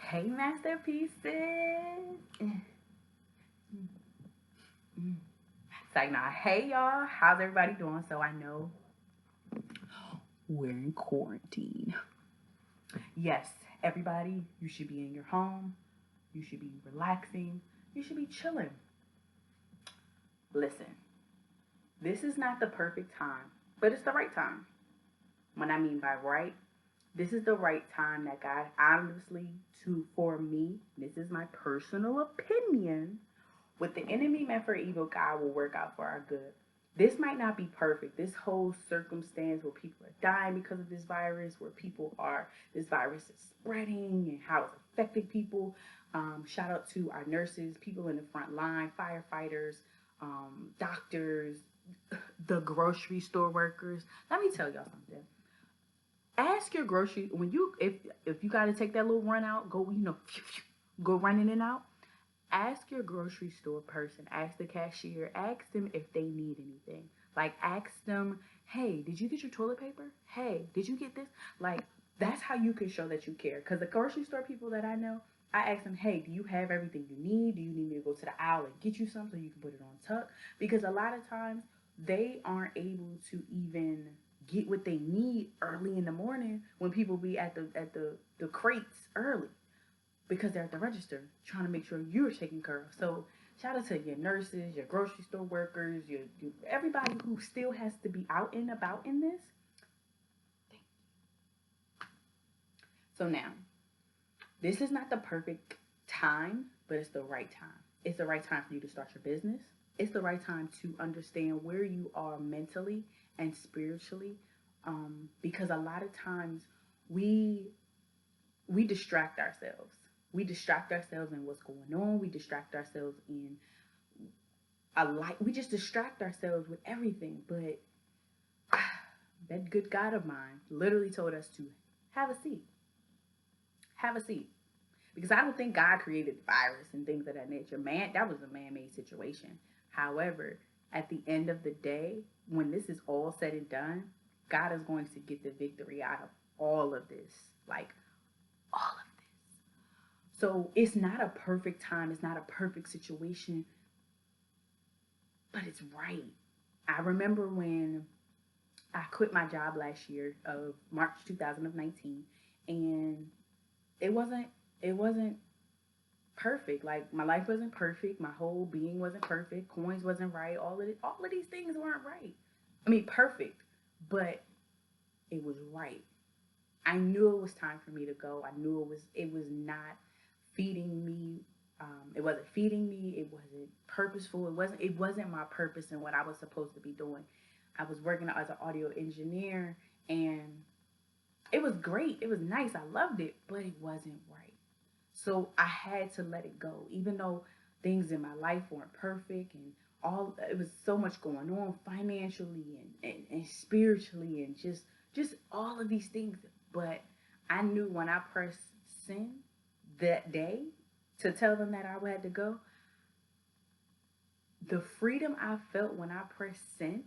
Hey, masterpieces. It's like, nah, hey, y'all. How's everybody doing? So I know we're in quarantine. Yes, everybody, you should be in your home. You should be relaxing. You should be chilling. Listen, this is not the perfect time, but it's the right time. What I mean by right, this is the right time that God, honestly, for me, this is my personal opinion. What the enemy meant for evil, God will work out for our good. This might not be perfect. This whole circumstance where people are dying because of this virus, this virus is spreading and how it's affecting people. Shout out to our nurses, people in the front line, firefighters, doctors, the grocery store workers. Let me tell y'all something. Ask your grocery when you if you got to take that little run out, go go running in and out. Ask your grocery store person, ask the cashier, ask them if they need anything. Like, ask them, hey, did you get your toilet paper? Hey, did you get this? Like, that's how you can show that you care. Because the grocery store people that I know, I ask them, hey, do you have everything you need? Do you need me to go to the aisle and get you some so you can put it on tuck? Because a lot of times they aren't able to even get what they need early in the morning when people be at the crates early because they're at the register trying to make sure you're taken care of. So shout out to your nurses, your grocery store workers, your everybody who still has to be out and about in this. So now, this is not the perfect time, but it's the right time. It's the right time for you to start your business. It's the right time to understand where you are mentally and spiritually, because a lot of times we we distract ourselves. We distract ourselves in what's going on. We distract ourselves in a light. We just distract ourselves with everything. But that good God of mine literally told us to have a seat. Have a seat. Because I don't think God created the virus and things of that nature. Man, that was a man-made situation. However, at the end of the day, when this is all said and done, God is going to get the victory out of all of this. Like, all of this. So it's not a perfect time. It's not a perfect situation, but it's right. I remember when I quit my job last year of March 2019, and it wasn't it wasn't perfect. Like, my life wasn't perfect. My whole being wasn't perfect. Coins wasn't right. All of these things weren't right. I mean, perfect, but it was right. I knew it was time for me to go. I knew it was not feeding me. It wasn't feeding me. It wasn't purposeful. It wasn't my purpose and what I was supposed to be doing. I was working as an audio engineer, and it was great. It was nice. I loved it, but it wasn't right. So I had to let it go, even though things in my life weren't perfect, and all it was so much going on financially and spiritually, and just all of these things. But I knew when I pressed send that day to tell them that I had to go, the freedom I felt when I pressed send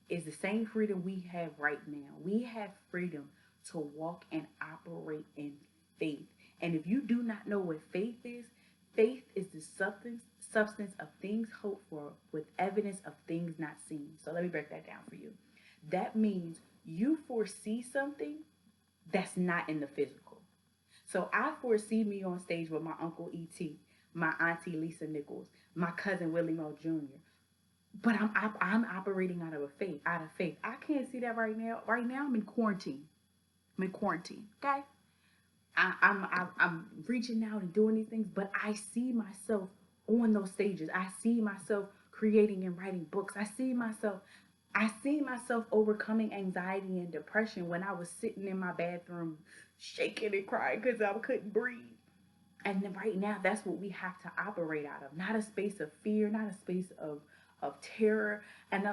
is the same freedom we have right now. We have freedom to walk and operate in faith. And if you do not know what faith is the substance of things hoped for with evidence of things not seen. So let me break that down for you. That means you foresee something that's not in the physical. So I foresee me on stage with my uncle E.T., my auntie Lisa Nichols, my cousin Willie Mo Jr. But I'm operating out of a faith, out of faith. I can't see that right now. Right now, I'm in quarantine. I'm in quarantine. Okay. I'm reaching out and doing these things, but I see myself on those stages. I see myself creating and writing books. I see myself overcoming anxiety and depression when I was sitting in my bathroom shaking and crying because I couldn't breathe. And then right now, that's what we have to operate out of. Not a space of fear, not a space of terror. And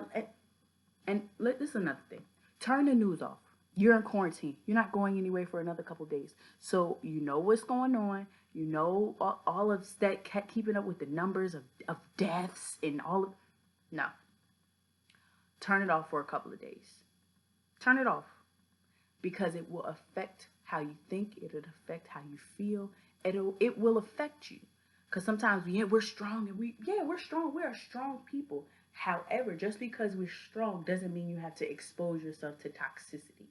this is another thing. Turn the news off. You're in quarantine. You're not going anywhere for another couple days. So you know what's going on. You know all of that, keeping up with the numbers of deaths and all of. No. Turn it off for a couple of days. Turn it off, because it will affect how you think. It'll affect how you feel. It will affect you. Because sometimes we're strong and we're strong. We're strong people. However, just because we're strong doesn't mean you have to expose yourself to toxicity.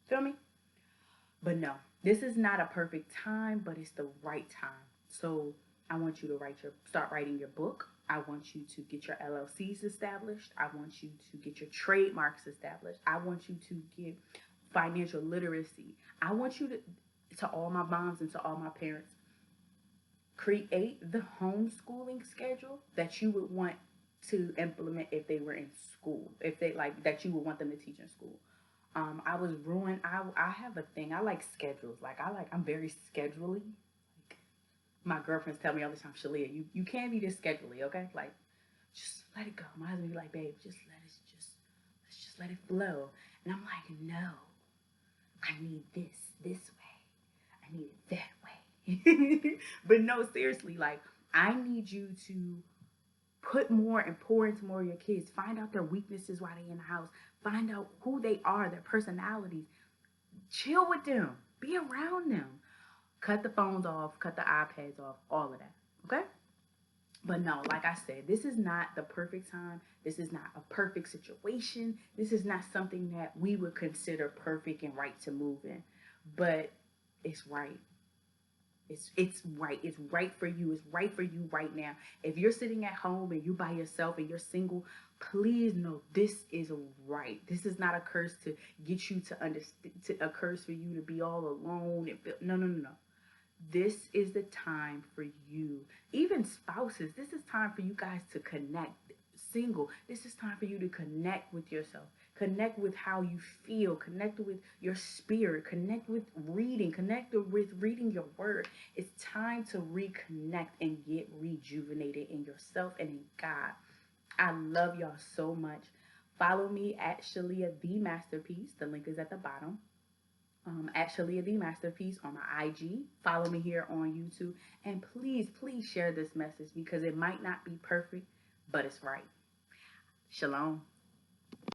Feel me? But no, this is not a perfect time, but it's the right time. So I want you to start writing your book. I want you to get your LLCs established. I want you to get your trademarks established. I want you to get financial literacy. I want you to all my moms and to all my parents, create the homeschooling schedule that you would want to implement if they were in school, if they like that you would want them to teach in school. I was ruined. I have a thing. I like schedules. I'm very scheduley. Like my girlfriends tell me all the time, Shalia, you can't be this scheduley, okay? Like just let it go. My husband be like, babe, let's just let it flow. And I'm like, no, I need this way. I need it that way. But no, seriously, like I need you to put more and pour into more of your kids. Find out their weaknesses while they're in the house. Find out who they are, their personalities. Chill with them. Be around them. Cut the phones off. Cut the iPads off. All of that. Okay? But no, like I said, this is not the perfect time. This is not a perfect situation. This is not something that we would consider perfect and right to move in. But it's right. It's right. It's right for you. It's right for you right now. If you're sitting at home and you by yourself and you're single, please know this is right. This is not a curse to get you to understand. A curse for you to be all alone. No, no, no, no. This is the time for you. Even spouses, this is time for you guys to connect. Single, this is time for you to connect with yourself. Connect with how you feel. Connect with your spirit. Connect with reading. Connect with reading your word. It's time to reconnect and get rejuvenated in yourself and in God. I love y'all so much. Follow me at Shalia the Masterpiece. The link is at the bottom. At Shalia the Masterpiece on my IG. Follow me here on YouTube. And please, please share this message because it might not be perfect, but it's right. Shalom.